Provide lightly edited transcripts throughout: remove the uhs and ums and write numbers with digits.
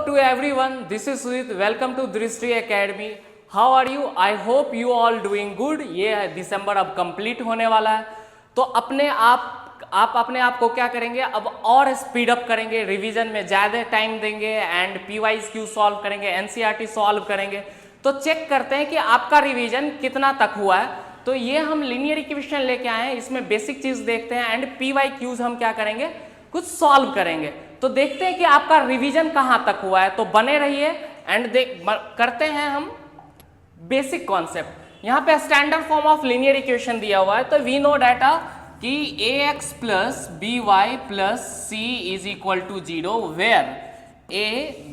to everyone, this is Sudhit. Welcome to Drishti Academy. How are you? I hope you all doing good. ये दिसंबर अब complete होने वाला है, तो आप अपने आप को क्या करेंगे, अब और स्पीड अप करेंगे, रिवीजन में ज़्यादा टाइम देंगे एंड PYQ सॉल्व करेंगे, NCERT सॉल्व करेंगे। तो चेक करते हैं कि आपका रिवीजन कितना तक हुआ है। तो ये हम लीनियर इक्वेशन लेके आए हैं, इसमें बेसिक चीज़ देखते हैं एंड PYQs हम क्या करेंगे, कुछ सॉल्व करेंगे। तो देखते हैं कि आपका रिवीजन कहाँ तक हुआ है। तो बने रहिए एंड करते हैं हम बेसिक कॉन्सेप्ट। यहाँ पे standard form of linear equation दिया हुआ है। तो वी नो डाटा कि ax plus by plus c is equal to 0 where a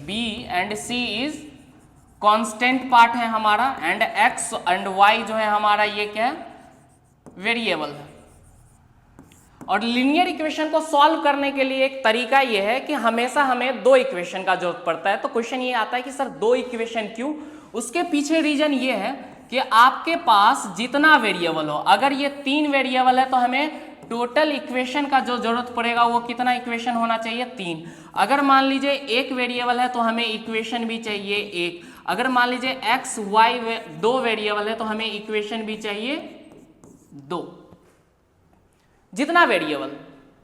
b and c is constant part है हमारा एंड x एंड y जो है हमारा ये क्या है, वेरिएबल है। और लीनियर इक्वेशन को सॉल्व करने के लिए एक तरीका ये है कि हमेशा हमें दो इक्वेशन का जरूरत पड़ता है। तो क्वेश्चन ये आता है कि सर दो इक्वेशन क्यों? उसके पीछे रीजन ये है कि आपके पास जितना वेरिएबल हो, अगर ये 3 वेरिएबल है तो हमें टोटल इक्वेशन का जो जरूरत पड़ेगा वो कितना इक्वेशन होना चाहिए, 3। अगर मान लीजिए एक वेरिएबल है तो हमें इक्वेशन भी चाहिए 1। अगर मान लीजिए x y 2 वेरिएबल है तो हमें इक्वेशन भी चाहिए 2। जितना वेरिएबल,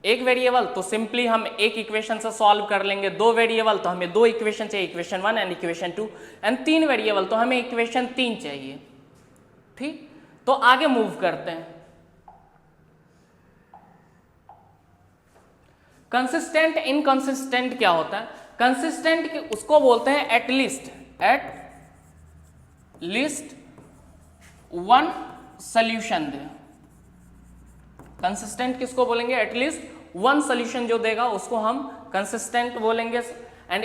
एक वेरिएबल तो सिंपली हम एक इक्वेशन से सॉल्व कर लेंगे, 2 वेरिएबल तो हमें 2 इक्वेशन चाहिए, equation 1 and equation 2, and 3 variable तो हमें इक्वेशन 3 चाहिए। ठीक, तो आगे मूव करते हैं। कंसिस्टेंट इनकंसिस्टेंट क्या होता है? कंसिस्टेंट उसको बोलते हैं at least one solution they. Consistent किसको बोलेंगे? एटलीस्ट वन सोल्यूशन जो देगा उसको हम कंसिस्टेंट बोलेंगे। एंड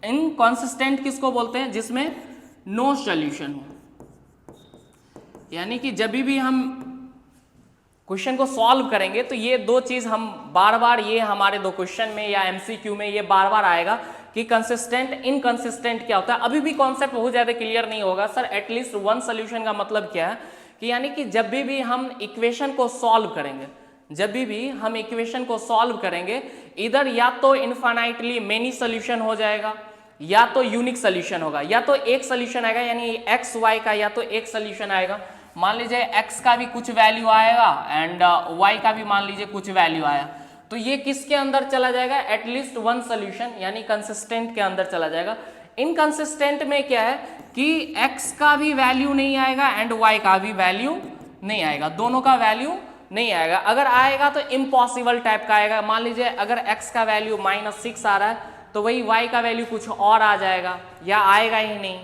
इनकंसिस्टेंट किसको बोलते हैं? जिसमें नो सोल्यूशन हो। यानी कि जब भी हम क्वेश्चन को सॉल्व करेंगे तो ये दो चीज हम बार बार, ये हमारे दो क्वेश्चन में या MCQ में ये बार बार आएगा कि कंसिस्टेंट इनकंसिस्टेंट क्या होता है। अभी भी कॉन्सेप्ट बहुत ज्यादा क्लियर नहीं होगा। सर एटलीस्ट वन सोल्यूशन का मतलब क्या है कि यानी कि जब भी हम इक्वेशन को सॉल्व करेंगे, इधर या तो इनफाइनाइटली मेनी सोल्यूशन हो जाएगा या तो यूनिक सोल्यूशन होगा, या तो एक सोल्यूशन आएगा यानी एक्स वाई का, या तो एक सोल्यूशन आएगा। मान लीजिए x का भी कुछ वैल्यू आएगा एंड y का भी मान लीजिए कुछ वैल्यू आया, तो ये किसके अंदर चला जाएगा? एटलीस्ट वन सोल्यूशन यानी कंसिस्टेंट के अंदर चला जाएगा। इनकंसिस्टेंट में क्या है कि x का भी वैल्यू नहीं आएगा एंड y का भी वैल्यू नहीं आएगा, दोनों का वैल्यू नहीं आएगा। अगर आएगा तो इम्पॉसिबल टाइप का आएगा। मान लीजिए अगर x का वैल्यू -6 आ रहा है तो वही y का वैल्यू कुछ और आ जाएगा या आएगा ही नहीं।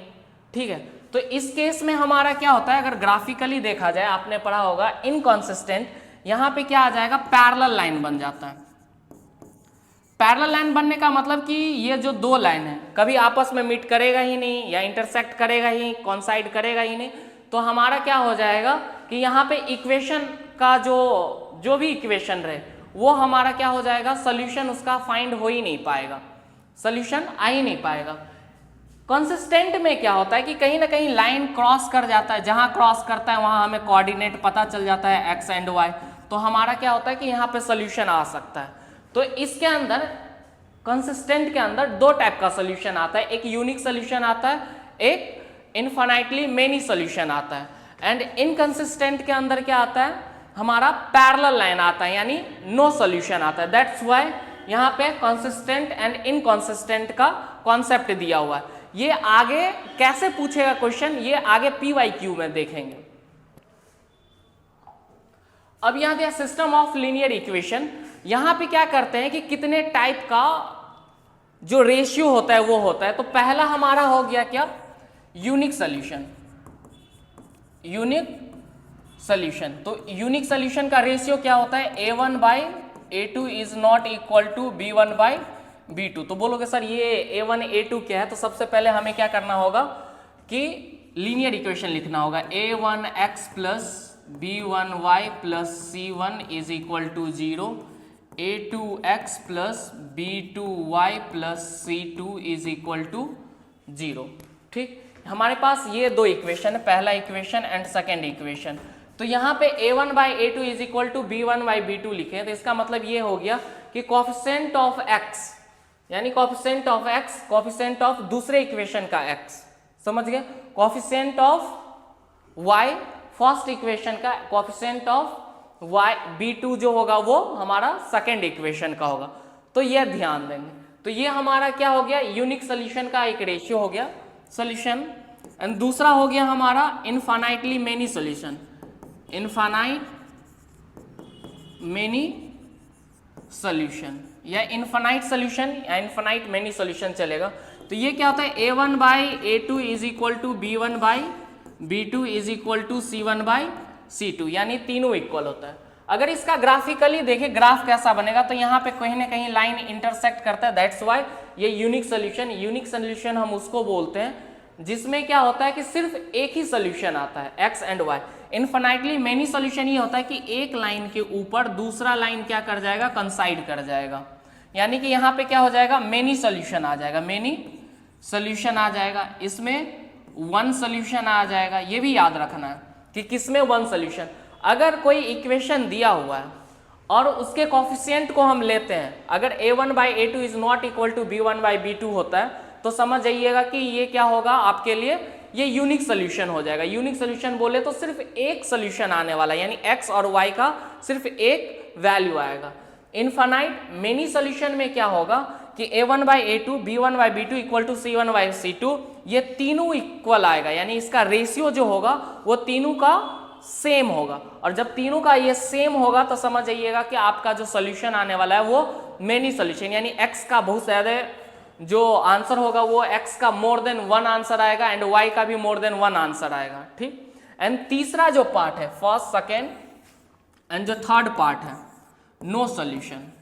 ठीक है, तो इस केस में हमारा क्या होता है, अगर ग्राफिकली देखा जाए, आपने पढ़ा होगा इनकंसिस्टेंट, यहां पे क्या आ जाएगा, पैरेलल लाइन बन जाता है। पैरेलल लाइन बनने का मतलब कि ये जो दो लाइन है कभी आपस में मीट करेगा ही नहीं या इंटरसेक्ट करेगा ही, कॉन्साइड करेगा ही नहीं। तो हमारा क्या हो जाएगा कि यहाँ पे इक्वेशन का जो भी इक्वेशन रहे वो हमारा क्या हो जाएगा, सोल्यूशन उसका फाइंड हो ही नहीं पाएगा, सोल्यूशन आ ही नहीं पाएगा। कंसिस्टेंट में क्या होता है कि कहीं ना कहीं लाइन क्रॉस कर जाता है, जहां क्रॉस करता है वहां हमें कोऑर्डिनेट पता चल जाता है x एंड y, तो हमारा क्या होता है कि यहाँ पे सोल्यूशन आ सकता है। तो इसके अंदर कंसिस्टेंट के अंदर दो टाइप का सोल्यूशन आता है, एक यूनिक सोल्यूशन आता है, एक इनफाइनाइटली मेनी सोल्यूशन आता है। एंड इनकंसिस्टेंट के अंदर क्या आता है, हमारा पैरेलल लाइन आता है यानी नो सोल्यूशन आता है। दैट्स व्हाई यहाँ पे कंसिस्टेंट एंड इनकंसिस्टेंट का कॉन्सेप्ट दिया हुआ है। ये आगे कैसे पूछेगा क्वेश्चन, ये आगे PYQ में देखेंगे। अब यहां दिया सिस्टम ऑफ लीनियर इक्वेशन। यहां पे क्या करते हैं कि कितने टाइप का जो रेशियो होता है वो होता है। तो पहला हमारा हो गया क्या, यूनिक सोल्यूशन। तो यूनिक सोल्यूशन का रेशियो क्या होता है, A1/A2 is not equal to B1/B2। तो बोलोगे सर ये A1 A2 क्या है, तो सबसे पहले हमें क्या करना होगा कि लीनियर इक्वेशन लिखना होगा। A1x plus B1y plus C1 is equal to 0, A2x plus B2y plus C2 is equal to 0। ठीक, हमारे पास ये दो इक्वेशन है, पहला इक्वेशन एंड सेकेंड इक्वेशन। तो यहाँ पे A1/A2 is equal to B1/B2 लिखे, तो इसका मतलब ये हो गया कि कोएफिशिएंट ऑफ x यानी coefficient of x, coefficient of दूसरे इक्वेशन का x, समझ गए, coefficient of y first equation का, कोफिशिएंट ऑफ y b2 जो होगा वो हमारा सेकेंड इक्वेशन का होगा। तो ये ध्यान देंगे। तो ये हमारा क्या हो गया, यूनिक सोल्यूशन का एक रेशियो हो गया सोल्यूशन। एंड दूसरा हो गया हमारा infinitely many solution, infinite many solution या इनफाइनाइट सोल्यूशन या इनफाइनाइट मेनी सोल्यूशन चलेगा। तो ये क्या होता है, a1 by a2 is equal to b1 by b2 is equal to c1 by c2, यानी तीनों इक्वल होता है। अगर इसका ग्राफिकली देखें ग्राफ कैसा बनेगा, तो यहाँ पे कहीं ना कहीं लाइन इंटरसेक्ट करता है, दैट्स वाई ये यूनिक सोल्यूशन। यूनिक सोल्यूशन हम उसको बोलते हैं जिसमें क्या होता है कि सिर्फ एक ही सोल्यूशन आता है x and y। Infinitely many solution ये होता है कि एक लाइन के ऊपर दूसरा लाइन क्या कर जाएगा, कंसाइड कर जाएगा, यानी कि यहाँ पे क्या हो जाएगा, मेनी सोल्यूशन आ जाएगा, मेनी सोल्यूशन आ जाएगा, इसमें वन सोल्यूशन आ जाएगा। ये भी याद रखना है कि किसमें वन सोल्यूशन। अगर कोई इक्वेशन दिया हुआ है और उसके कोफिशिएंट को हम लेते हैं, अगर a1 by a2 is not equal to b1 by b2 होता है, तो समझ जाइएगा कि ये क्या होगा आपके लिए, ये यूनिक सोल्यूशन हो जाएगा। यूनिक सोल्यूशन बोले तो सिर्फ एक सोल्यूशन आने वाला, यानी x और y का सिर्फ एक वैल्यू आएगा। इनफाइनाइट मेनी सोल्यूशन में क्या होगा कि a1 by a2 b1 by b2 equal to c1 by c2, ये तीनों इक्वल आएगा, यानी इसका रेशियो जो होगा वो तीनों का सेम होगा। और जब तीनों का ये सेम होगा तो समझ जाइएगा कि आपका जो सोल्यूशन आने वाला है वो मेनी सोल्यूशन, यानी x का बहुत ज्यादा जो आंसर होगा वो x का मोर देन वन आंसर आएगा एंड y का भी मोर देन वन आंसर आएगा, ठीक। एंड तीसरा जो पार्ट है, फर्स्ट सेकेंड एंड जो थर्ड पार्ट है, नो सोल्यूशन।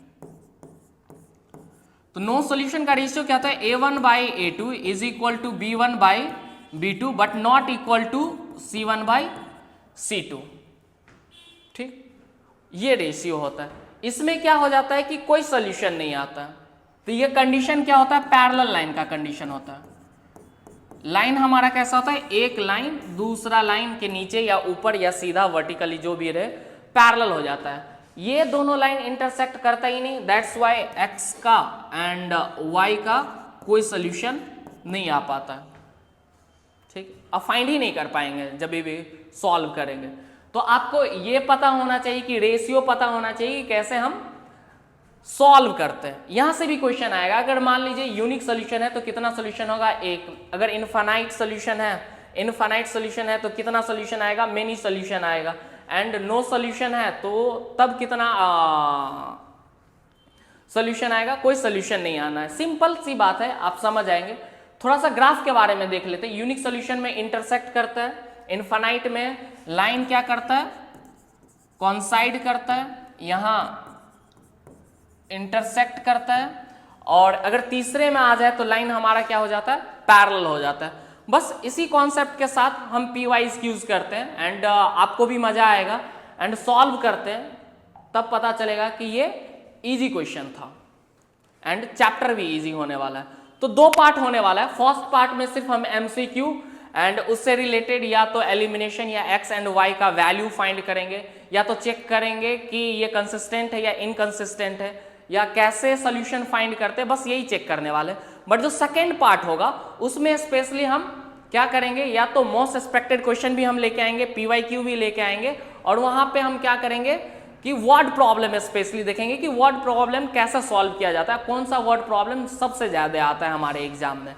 तो नो सोल्यूशन का रेशियो क्या होता है, a1 by a2 is equal to b1 by b2 but not equal to c1 by c2, ठीक। ये रेशियो होता है। इसमें क्या हो जाता है कि कोई सोल्यूशन नहीं आता है, तो ये कंडीशन क्या होता है, पैरेलल लाइन का कंडीशन होता है। लाइन हमारा कैसा होता है, एक लाइन दूसरा लाइन के नीचे या ऊपर या सीधा वर्टिकली जो भी रहे पैरेलल हो जाता है। ये दोनों लाइन इंटरसेक्ट करता ही नहीं, दैट्स वाई x का एंड y का कोई सोल्यूशन नहीं आ पाता, ठीक। अब फाइंड ही नहीं कर पाएंगे जब भी सॉल्व करेंगे। तो आपको ये पता होना चाहिए कि रेशियो पता होना चाहिए कि कैसे हम सॉल्व करते हैं। यहां से भी क्वेश्चन आएगा, अगर मान लीजिए यूनिक सोल्यूशन है तो कितना सोल्यूशन होगा, एक। अगर इनफाइनाइट सोल्यूशन है तो कितना सोल्यूशन आएगा, मेनी सोल्यूशन आएगा। एंड नो सोल्यूशन है तो तब कितना सोल्यूशन आएगा, कोई सोल्यूशन नहीं आना है। सिंपल सी बात है, आप समझ आएंगे। थोड़ा सा ग्राफ के बारे में देख लेते हैं। यूनिक सोल्यूशन में इंटरसेक्ट करता है, इनफाइनाइट में लाइन क्या करता है, कॉन्साइड करता है, यहां इंटरसेक्ट करता है, और अगर तीसरे में आ जाए तो लाइन हमारा क्या हो जाता है, पैरेलल हो जाता है। बस इसी कॉन्सेप्ट के साथ हम पीवाइज यूज करते हैं एंड आपको भी मजा आएगा एंड सॉल्व करते हैं, तब पता चलेगा कि ये इजी क्वेश्चन था एंड चैप्टर भी इजी होने वाला है। तो दो पार्ट होने वाला है। फर्स्ट पार्ट में सिर्फ हम MCQ एंड उससे रिलेटेड या तो एलिमिनेशन या x एंड y का वैल्यू फाइंड करेंगे, या तो चेक करेंगे कि ये कंसिस्टेंट है या इनकंसिस्टेंट है, या कैसे सोल्यूशन फाइंड करते हैं, बस यही चेक करने वाले। बट जो सेकेंड पार्ट होगा उसमें स्पेशली हम क्या करेंगे, या तो मोस्ट एक्सपेक्टेड क्वेश्चन भी हम लेके आएंगे, PYQ भी लेके आएंगे, और वहां पे हम क्या करेंगे कि वर्ड प्रॉब्लम स्पेशली देखेंगे कि वर्ड प्रॉब्लम कैसे सॉल्व किया जाता है, कौन सा वर्ड प्रॉब्लम सबसे ज्यादा आता है हमारे एग्जाम में।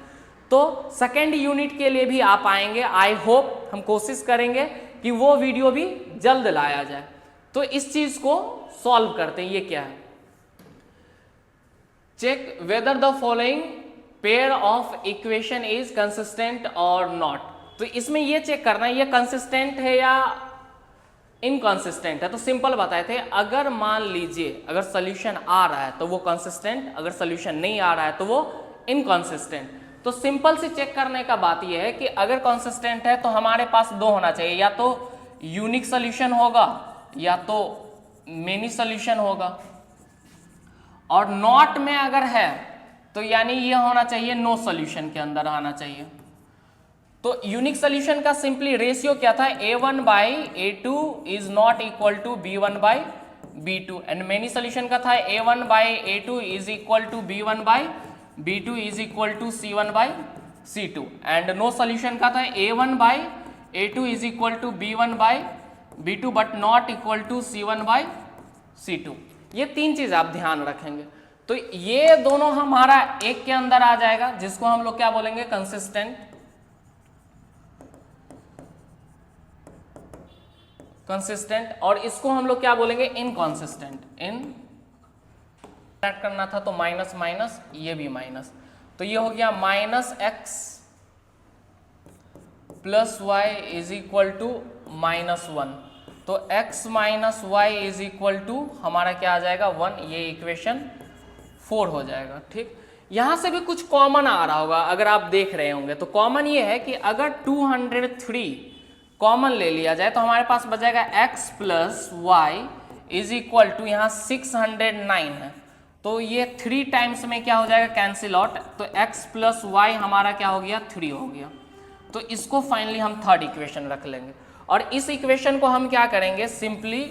तो सेकेंड यूनिट के लिए भी आप आएंगे, आई होप, हम कोशिश करेंगे कि वो वीडियो भी जल्द लाया जाए। तो इस चीज को सॉल्व करते हैं। ये क्या है, check whether the following pair of equation is consistent और नॉट। तो इसमें ये चेक करना है ये कंसिस्टेंट है या इनकंसिस्टेंट है। तो सिंपल बताए थे, अगर मान लीजिए अगर सोल्यूशन आ रहा है तो वो कंसिस्टेंट, अगर सोल्यूशन नहीं आ रहा है तो वो इनकंसिस्टेंट। तो सिंपल सी चेक करने का बात यह है कि अगर कंसिस्टेंट है तो हमारे पास दो होना चाहिए, या तो यूनिक सोल्यूशन होगा या तो मेनी सोल्यूशन होगा, और नॉट में अगर है तो यानी ये होना चाहिए नो सोल्यूशन के अंदर आना चाहिए। तो यूनिक सोल्यूशन का सिंपली रेशियो क्या था, a1 by a2 is not equal to b1 by b2, and many solution का था a1 by a2 is equal to b1 by B2 is equal to C1 by C2 and no solution का था A1 by A2 is equal to B1 by B2 but not equal to C1 by C2। ये तीन चीज आप ध्यान रखेंगे। तो ये दोनों हमारा एक के अंदर आ जाएगा जिसको हम लोग क्या बोलेंगे, कंसिस्टेंट, और इसको हम लोग क्या बोलेंगे, इनकॉन्सिस्टेंट। करना था तो माइनस माइनस, ये भी माइनस, तो ये हो गया minus x plus y is equal to minus one. तो x minus y is equal to हमारा क्या आ जाएगा 1, ये इक्वेशन 4 हो जाएगा। ठीक, यहां से भी कुछ कॉमन आ रहा होगा अगर आप देख रहे होंगे, तो कॉमन ये है कि अगर 203 कॉमन ले लिया जाए तो हमारे पास बचेगा x plus y is equal to यहाँ 609 है, तो ये 3 टाइम्स में क्या हो जाएगा, कैंसिल आउट, तो x प्लस वाई हमारा क्या हो गया 3 हो गया। तो इसको फाइनली हम थर्ड इक्वेशन रख लेंगे और इस इक्वेशन को हम क्या करेंगे, सिंपली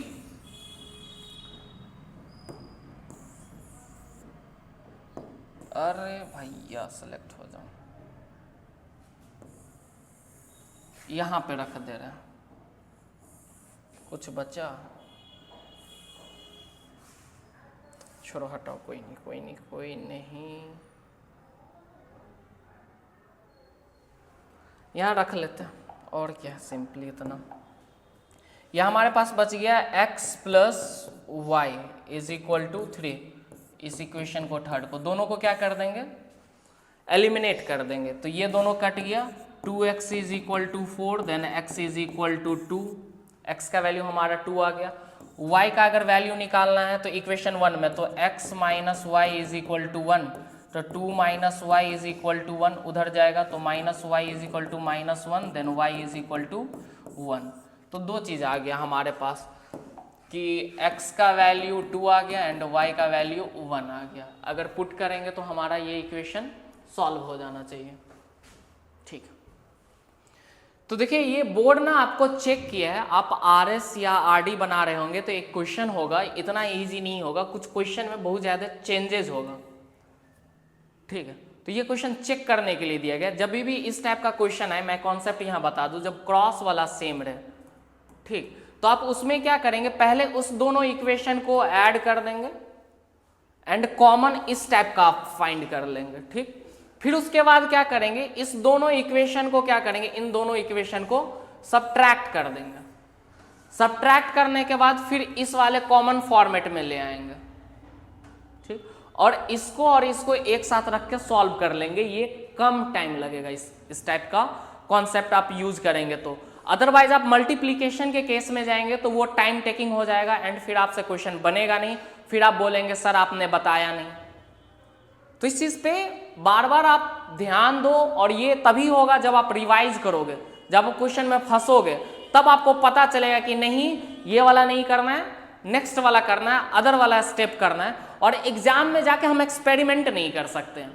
अरे भैया सेलेक्ट हो जाओ, यहां पे रख दे रहे हैं, कुछ बचा, छोड़ो हटाओ, कोई नहीं कोई नहीं कोई नहीं, यहां रख लेते हैं और क्या है, सिंपली इतना। यह हमारे पास बच गया x plus y is equal to 3, इस इक्वेशन को थर्ड को, दोनों को क्या कर देंगे, एलिमिनेट कर देंगे, तो ये दोनों कट गया, 2x is equal to 4, then x is equal to 2, x का वैल्यू हमारा 2 आ गया। y का अगर वैल्यू निकालना है तो इक्वेशन 1 में, तो x minus y is equal to 1, तो 2 minus y is equal to 1 उधर जाएगा, तो minus y is equal to minus 1, then y is equal to 1। तो दो चीज़ आ गया हमारे पास कि x का वैल्यू 2 आ गया एंड y का वैल्यू 1 आ गया। अगर पुट करेंगे तो हमारा ये इक्वेशन सॉल्व हो जाना चाहिए। ठीक, तो देखिए ये बोर्ड ना आपको चेक किया है, आप RS या RD बना रहे होंगे तो एक क्वेश्चन होगा, इतना इजी नहीं होगा, कुछ क्वेश्चन में बहुत ज़्यादा चेंजेस होगा। ठीक है, तो ये क्वेश्चन चेक करने के लिए दिया गया, जब भी इस टाइप का क्वेश्चन है, मैं कॉन्सेप्ट यहाँ बता दूं, जब क्रॉस वाला सेम रहे, ठीक, तो आप उसमें क्या करेंगे, पहले उस दोनों इक्वेशन को ऐड कर देंगे एंड कॉमन इस टाइप का आप फाइंड कर लेंगे। ठीक, फिर उसके बाद क्या करेंगे, इस दोनों इक्वेशन को क्या करेंगे, इन दोनों इक्वेशन को सब्ट्रैक्ट कर देंगे, सब्ट्रैक्ट करने के बाद फिर इस वाले कॉमन फॉर्मेट में ले आएंगे। ठीक, और इसको एक साथ रख के सॉल्व कर लेंगे, ये कम टाइम लगेगा इस टाइप का कॉन्सेप्ट आप यूज करेंगे तो। अदरवाइज आप मल्टीप्लीकेशन के केस में जाएंगे तो वो टाइम टेकिंग हो जाएगा एंड फिर आपसे क्वेश्चन बनेगा नहीं, फिर आप बोलेंगे सर आपने बताया नहीं। तो इस चीज पे बार बार आप ध्यान दो, और ये तभी होगा जब आप रिवाइज करोगे, जब आप क्वेश्चन में फंसोगे तब आपको पता चलेगा कि नहीं ये वाला नहीं करना है, नेक्स्ट वाला करना है, अदर वाला स्टेप करना है। और एग्जाम में जाके हम एक्सपेरिमेंट नहीं कर सकते हैं,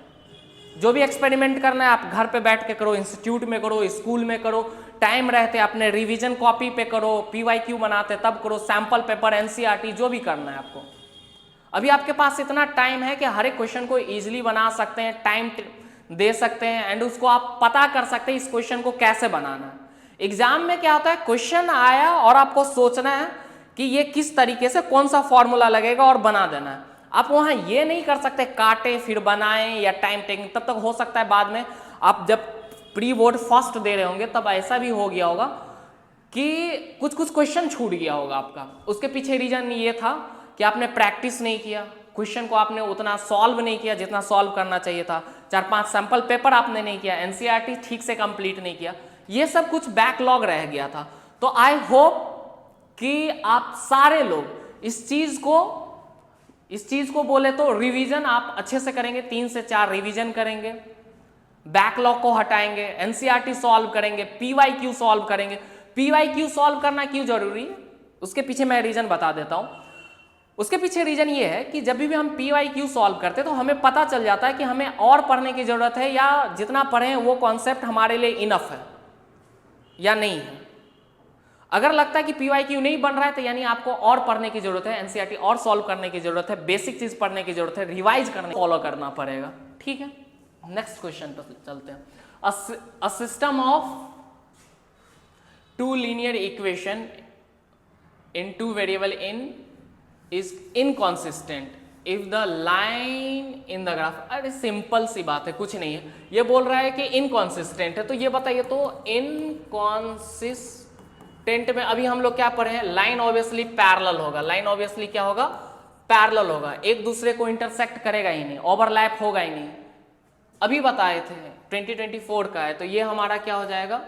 जो भी एक्सपेरिमेंट करना है आप घर पे बैठ के करो, इंस्टीट्यूट में करो, स्कूल में करो, टाइम रहते अपने रिवीजन कॉपी पे करो, PYQ बनाते तब करो, सैंपल पेपर, NCERT, जो भी करना है आपको। अभी आपके पास इतना टाइम है कि हर एक क्वेश्चन को इजीली बना सकते हैं, टाइम दे सकते हैं एंड उसको आप पता कर सकते हैं इस क्वेश्चन को कैसे बनाना है। एग्जाम में क्या होता है, क्वेश्चन आया और आपको सोचना है कि ये किस तरीके से कौन सा फॉर्मूला लगेगा और बना देना है। आप वहां ये नहीं कर सकते काटे फिर बनाएं या टाइम टेकिंग, तब तक हो सकता है बाद में आप जब प्री बोर्ड फर्स्ट दे रहे होंगे तब ऐसा भी हो गया होगा कि कुछ क्वेश्चन छूट गया होगा आपका। उसके पीछे रीजन ये था कि आपने प्रैक्टिस नहीं किया, क्वेश्चन को आपने उतना सॉल्व नहीं किया जितना सॉल्व करना चाहिए था, 4-5 सैंपल पेपर आपने नहीं किया, NCERT ठीक से कंप्लीट नहीं किया, ये सब कुछ बैकलॉग रह गया था। तो आई होप कि आप सारे लोग इस चीज को बोले तो रिवीजन आप अच्छे से करेंगे, 3 से 4 रिवीजन करेंगे, बैकलॉग को हटाएंगे, NCERT सॉल्व करेंगे, PYQ सॉल्व करेंगे। PYQ सॉल्व करना क्यों जरूरी है, उसके पीछे मैं रीजन बता देता हूं। उसके पीछे रीजन ये है कि जब भी हम PYQ सॉल्व करते हैं तो हमें पता चल जाता है कि हमें और पढ़ने की जरूरत है या जितना पढ़े वो कॉन्सेप्ट हमारे लिए इनफ है या नहीं है। अगर लगता है कि PYQ नहीं बन रहा है तो यानी आपको और पढ़ने की जरूरत है, NCERT और सॉल्व करने की जरूरत है, बेसिक चीज पढ़ने की जरूरत है, रिवाइज करने फॉलो करना पड़ेगा। ठीक है। नेक्स्ट क्वेश्चन पर चलते हैं। A system of two linear equation in two variable in is inconsistent if the line in the graph। अरे सिंपल सी बात है, कुछ नहीं है, ये बोल रहा है कि इनकॉन्सिस्टेंट है, तो ये बताइए तो इनकॉन्सिस्टेंट में अभी हम लोग क्या पढ़े हैं, लाइन ऑब्वियसली पैरेलल होगा, लाइन ऑब्वियसली क्या होगा, पैरेलल होगा, एक दूसरे को इंटरसेक्ट करेगा ही नहीं, ओवरलैप होगा ही नहीं, अभी बताए थे 2024 का है, तो ये हमारा क्या हो जाएगा,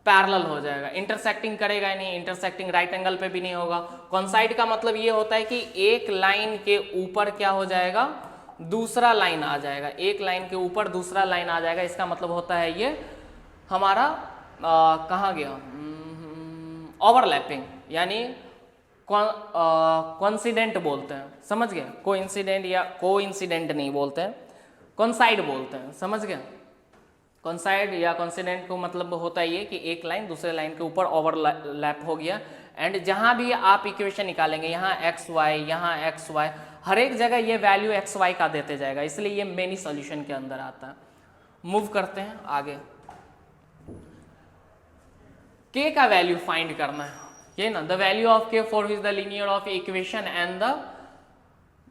पैरेलल हो जाएगा, इंटरसेक्टिंग करेगा ही नहीं, इंटरसेक्टिंग राइट एंगल पे भी नहीं होगा। कॉन्साइड का मतलब ये होता है कि एक लाइन के ऊपर क्या हो जाएगा, दूसरा लाइन आ जाएगा, एक लाइन के ऊपर दूसरा लाइन आ जाएगा, इसका मतलब होता है ये हमारा कहाँ गया, ओवरलैपिंग, यानी कॉन्सिडेंट बोलते हैं, समझ गए, कोइंसिडेंट या कोइंसिडेंट नहीं बोलते हैं, कॉन्साइड बोलते हैं, समझ गए। कॉन्साइड या कॉन्सिडेंट को मतलब होता है ये कि एक लाइन दूसरे लाइन के ऊपर ओवरलैप हो गया, एंड जहां भी आप इक्वेशन निकालेंगे, यहाँ एक्स वाई, यहाँ एक्स वाई, हर एक जगह ये वैल्यू एक्स वाई का देते जाएगा, इसलिए ये मेनी सॉल्यूशन के अंदर आता है। मूव करते हैं आगे, के का वैल्यू फाइंड करना है, ये ना, the value of k for which the linear of equation and the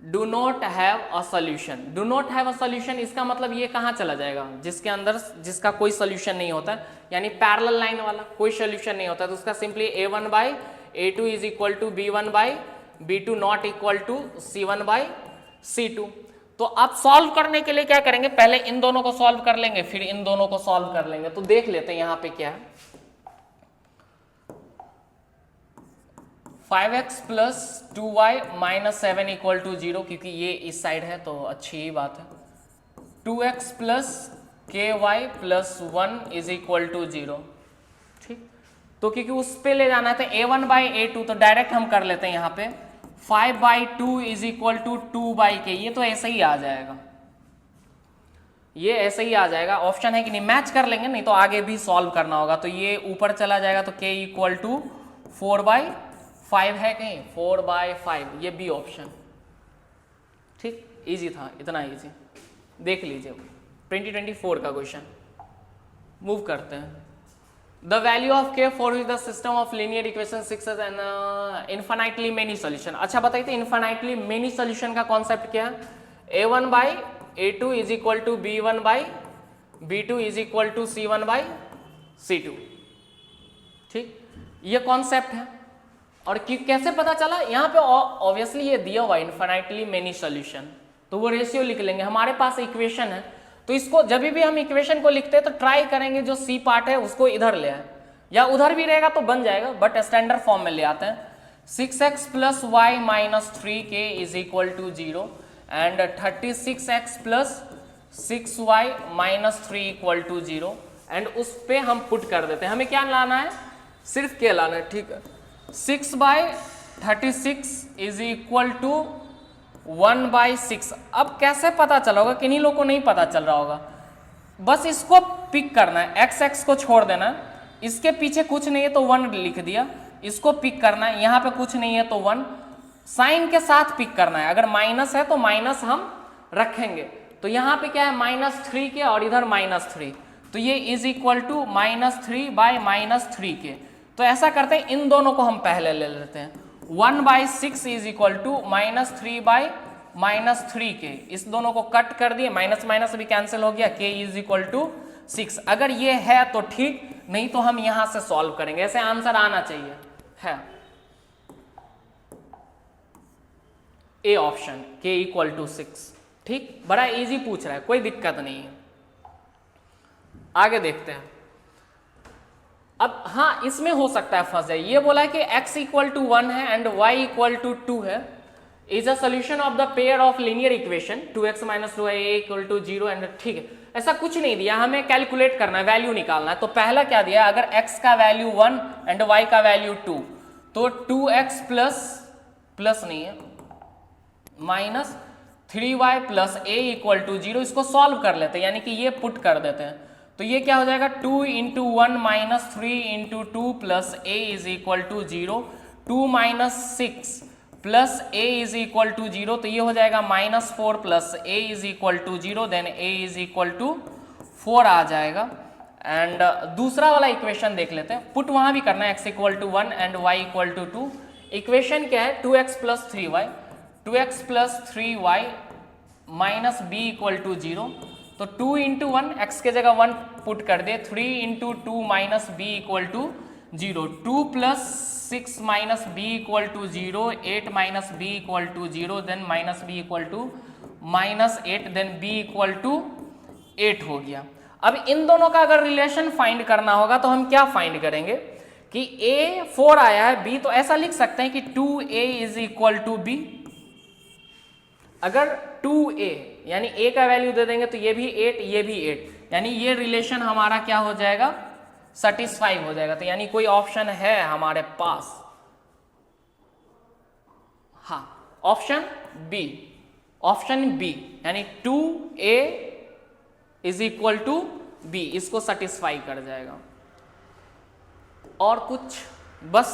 do not have a solution. Do not have a solution इसका मतलब ये कहाँ चला जाएगा, जिसके अंदर जिसका कोई सोल्यूशन नहीं होता, यानी पैरेलल लाइन वाला कोई सोल्यूशन नहीं होता, तो उसका simply a1 by a2 is equal to b1 by b2 not equal to c1 by c2। तो आप सॉल्व करने के लिए क्या करेंगे, पहले इन दोनों को सॉल्व कर लेंगे, फिर इन दोनों को सॉल्व कर लेंगे। तो देख लेते हैं यहाँ पे क्या है, 5x plus 2y minus 7 equal to 0, क्योंकि ये इस साइड है तो अच्छी ही बात है। 2x plus ky plus 1 is equal to 0, ठीक, तो क्योंकि उस पे ले जाना था a1 बाई a2, तो डायरेक्ट हम कर लेते हैं यहाँ पे 5 by 2 is equal to 2 by k, ये तो ऐसे ही आ जाएगा, ये ऐसे ही आ जाएगा, ऑप्शन है कि नहीं, मैच कर लेंगे, नहीं तो आगे भी सॉल्व करना होगा, तो ये ऊपर चला जाएगा, तो k इक्वल टू 4 बाई 5 है कहीं, 4 बाई 5, ये बी ऑप्शन, ठीक, इजी था, इतना इजी, देख लीजिए 2024 का क्वेश्चन। मूव करते हैं, the value of k for which the system of linear equation 6 and infinitely many solution. अच्छा बताइए तो इन्फिनाइटली मेनी सॉल्यूशन का कॉन्सेप्ट क्या है, a1 by a2 is equal to b1 by b2 is equal to c1 by c2, ठीक, ये concept है। और कैसे पता चला, यहाँ पे ऑब्वियसली ये दिया हुआ इन्फिनाइटली मेनी सॉल्यूशन, तो वो रेशियो लिख लेंगे, हमारे पास इक्वेशन है, तो इसको जब भी हम इक्वेशन को लिखते हैं तो ट्राई करेंगे जो सी पार्ट है उसको इधर ले आए, या उधर भी रहेगा तो बन जाएगा, बट स्टैंडर्ड फॉर्म में ले आते हैं। 6x plus y minus 3k is equal to 0 and 36x plus 6y minus 3 equal to 0, and उस पे हम पुट कर देते हैं, हमें क्या लाना है, सिर्फ के लाना है, ठीक है। 6 by 36 is equal to 1 by 6। अब कैसे पता चला होगा, किन्हीं लोगों को नहीं पता चल रहा होगा, बस इसको पिक करना है, x को छोड़ देना है, इसके पीछे कुछ नहीं है तो 1 लिख दिया, इसको पिक करना है, यहाँ पे कुछ नहीं है तो 1, साइन के साथ पिक करना है, अगर माइनस है तो माइनस हम रखेंगे, तो यहाँ पे क्या है -3 के और इधर -3, तो ये इज इक्वल टू -3 बाई -3 के। तो ऐसा करते हैं, इन दोनों को हम पहले ले लेते हैं, 1 by 6 is equal to -3 by -3 k, इस दोनों को कट कर दिए, माइनस माइनस भी कैंसिल हो गया, k इज इक्वल टू 6। अगर ये है तो ठीक, नहीं तो हम यहां से सॉल्व करेंगे, ऐसे आंसर आना चाहिए, है A option, k equal to 6, ठीक, बड़ा इजी पूछ रहा है, कोई दिक्कत नहीं है। आगे देखते हैं, अब हाँ इसमें हो सकता है फंस जाए, ये बोला है कि x इक्वल टू 1 है एंड y इक्वल टू 2 है, is a solution of the pair of linear equation 2x minus 2y equal to 0 and, ठीक है, ऐसा कुछ नहीं दिया, हमें कैलकुलेट करना है, वैल्यू निकालना है। तो पहला क्या दिया, अगर x का वैल्यू 1 एंड y का वैल्यू 2, तो 2x प्लस नहीं है minus 3y plus a equal to 0, इसको सॉल्व कर लेते हैं, यानी कि ये पुट कर देते हैं, तो ये क्या हो जाएगा, 2 into 1 minus 3 into 2 plus a is equal to 0, 2 minus 6 plus a is equal to 0, तो ये हो जाएगा -4 plus a is equal to 0, then a is equal to 4 आ जाएगा। एंड दूसरा वाला इक्वेशन देख लेते हैं, पुट वहां भी करना है x equal to 1 and y equal to 2। Equation क्या है 2x plus 3y, 2x plus 3y minus b equal to 0, तो 2 इंटू 1 x के जगह 1 पुट कर दे, 3 into 2 minus b equal to 0, 2 plus 6 minus b equal to 0, 8 minus b equal to 0, then minus b equal to -8, then b equal to 8 हो गया। अब इन दोनों का अगर रिलेशन फाइंड करना होगा तो हम क्या फाइंड करेंगे कि a 4 आया है, b, तो ऐसा लिख सकते हैं कि 2a is equal to b। अगर 2a यानी a का वैल्यू दे देंगे तो ये भी 8, ये भी 8, यानी ये रिलेशन हमारा क्या हो जाएगा, सेटिस्फाई हो जाएगा। तो यानी कोई ऑप्शन है हमारे पास, हाँ ऑप्शन बी, ऑप्शन बी यानी 2a is equal to B, इसको सेटिस्फाई कर जाएगा। और कुछ बस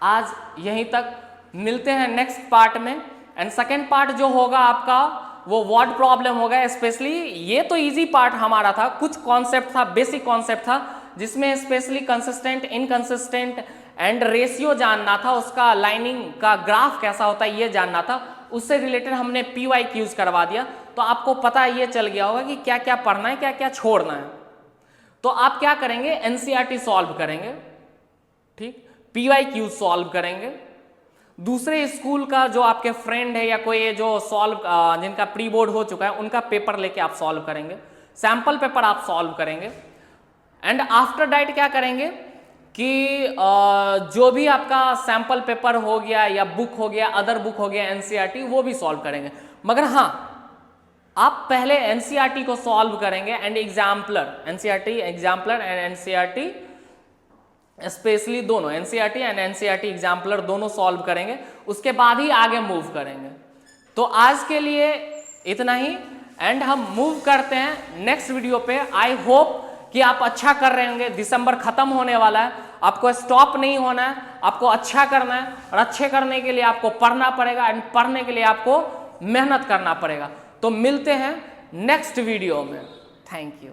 आज यहीं तक, मिलते हैं नेक्स्ट पार्ट में। एंड सेकेंड पार्ट जो होगा आपका वो वर्ड प्रॉब्लम होगा। स्पेशली ये तो इजी पार्ट हमारा था, कुछ कॉन्सेप्ट था, बेसिक कॉन्सेप्ट था जिसमें specially consistent, inconsistent and ratio जानना था, उसका लाइनिंग का ग्राफ कैसा होता है ये जानना था। उससे रिलेटेड हमने PYQs करवा दिया, तो आपको पता ये चल गया होगा कि क्या क्या पढ़ना है, क्या क्या छोड़ना है। तो आप क्या करेंगे, NCERT सॉल्व करेंगे, ठीक, PYQ सॉल्व करेंगे, दूसरे स्कूल का जो आपके फ्रेंड है या कोई जो सॉल्व जिनका प्री बोर्ड हो चुका है उनका पेपर लेके आप सॉल्व करेंगे, सैंपल पेपर आप सॉल्व करेंगे। एंड आफ्टर दैट क्या करेंगे कि जो भी आपका सैंपल पेपर हो गया या बुक हो गया, अदर बुक हो गया NCERT, वो भी सॉल्व करेंगे। मगर हाँ, आप पहले NCERT को सॉल्व करेंगे and exemplar, NCERT exemplar and NCERT specially दोनों, NCERT एंड NCERT एग्जाम्पलर दोनों सॉल्व करेंगे, उसके बाद ही आगे मूव करेंगे। तो आज के लिए इतना ही, एंड हम मूव करते हैं नेक्स्ट वीडियो पे। आई होप कि आप अच्छा कर रहे होंगे, दिसंबर खत्म होने वाला है, आपको स्टॉप नहीं होना है, आपको अच्छा करना है, और अच्छे करने के लिए आपको पढ़ना पड़ेगा एंड पढ़ने के लिए आपको मेहनत करना पड़ेगा। तो मिलते हैं नेक्स्ट वीडियो में, थैंक यू।